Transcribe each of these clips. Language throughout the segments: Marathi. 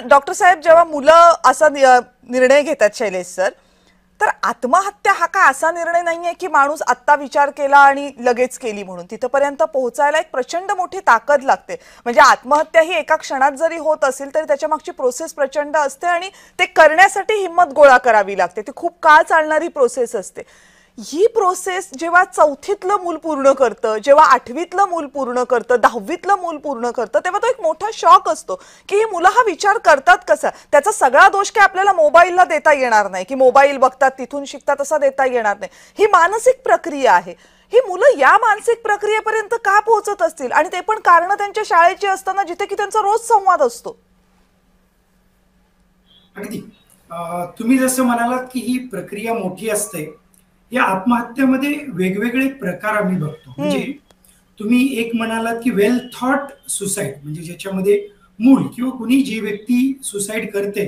डॉक्टर साहेब, जेव्हा मुलं असा निर्णय घेतात शैलेश सर, तर आत्महत्या हा काय असा निर्णय नाहीये की माणूस आत्ता विचार केला आणि लगेच केली म्हणून. तिथपर्यंत पोहोचायला एक प्रचंड मोठी ताकद लागते. म्हणजे आत्महत्या ही एका क्षणात जरी होत असेल तरी त्याच्या मागची प्रोसेस प्रचंड असते आणि ते करण्यासाठी हिम्मत गोळा करावी लागते. ती खूप काळ चालणारी प्रोसेस असते. ही प्रोसेस जेव्हा चौथीतलं मूल पूर्ण करतं, जेव्हा आठवीतलं मूल पूर्ण करतं, दहावीतलं मूल पूर्ण करतं, तेव्हा तो एक मोठा शॉक असतो की ही मुलं हा विचार करतात कसा. त्याचा सगळा दोष काय आपल्याला मोबाईलला देता येणार नाही की मोबाईल बघतात तिथून शिकतात असा देता येणार नाही. ही मानसिक प्रक्रिया आहे. ही मुलं या मानसिक प्रक्रियेपर्यंत का पोहोचत असतील, आणि ते पण कारण त्यांच्या शाळेची असताना जिथे की त्यांचा रोज संवाद असतो. अगदी तुम्ही जसं म्हणालात की ही प्रक्रिया मोठी असते. या आत्महत्येमध्ये वेगवेगळे प्रकार आम्ही बघतो. म्हणजे तुम्ही एक म्हणालात की वेल थॉट सुसाईड, म्हणजे ज्याच्यामध्ये मूल किंवा कुणी जी व्यक्ती सुसाईड करते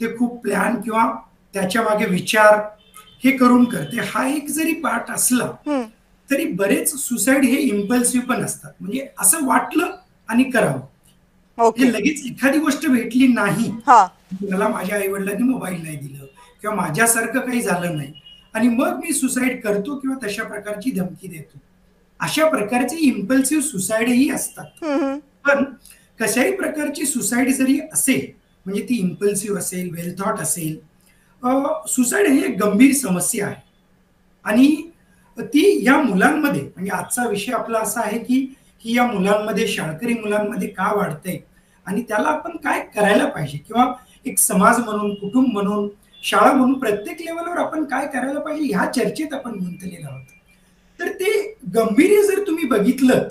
ते खूप प्लॅन किंवा त्याच्या मागे विचार हे करून करते. हा एक जरी पार्ट असला तरी बरेच सुसाईड हे इम्पल्सिव्ह पण असतात. म्हणजे असं वाटलं आणि करावं. हे लगेच एखादी गोष्ट भेटली नाही, मला माझ्या आई वडिलांनी मोबाईल नाही दिलं किंवा माझ्यासारखं काही झालं नाही आणि मग मी सुसाईड करतो किंवा तशा प्रकारची धमकी देतो, अशा प्रकारचे इम्पल्सिव्ह सुसाईडही असतात. पण कशाही प्रकारची सुसाईड जरी असेल, म्हणजे ती इम्पल्सिव्ह असेल, वेल थॉट असेल, सुसाईड ही एक गंभीर समस्या आहे. आणि ती या मुलांमध्ये, म्हणजे आजचा विषय आपला असा आहे की या मुलांमध्ये, शाळकरी मुलांमध्ये का वाढतंय आणि त्याला आपण काय करायला पाहिजे, किंवा एक समाज म्हणून, कुटुंब म्हणून, शाळा म्हणून प्रत्येक लेवलवर आपण काय करायला पाहिजे ह्या चर्चेत आपण गुंतलेलो आहोत. तर ते गांभीर्य जर तुम्ही बघितलं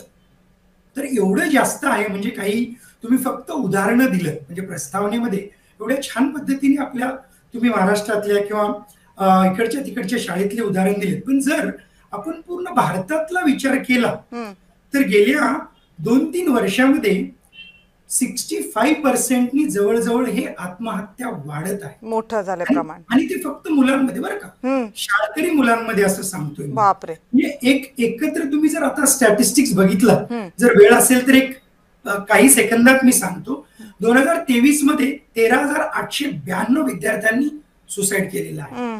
तर एवढं जास्त आहे. म्हणजे काही तुम्ही फक्त उदाहरणं दिलं, म्हणजे प्रस्तावनेमध्ये एवढ्या छान पद्धतीने आपल्या तुम्ही महाराष्ट्रातल्या किंवा इकडच्या तिकडच्या शाळेतले उदाहरण दिलेत. पण जर आपण पूर्ण भारतातला विचार केला तर गेल्या 2-3 वर्षामध्ये 65% जवळजवळ हे आत्महत्या वाढत आहे. मोठं झालं प्रमाण. आणि ते फक्त मुलांमध्ये बरं का, शाळकरी मुलांमध्ये असं सांगतोय. बापरे. म्हणजे एक एकत्र तुम्ही जर आता स्टॅटिस्टिक्स बघितलं, जर वेळ असेल तर एक काही सेकंदात मी सांगतो. 2023 मध्ये 13,892 विद्यार्थ्यांनी सुसाईड केलेलं आहे.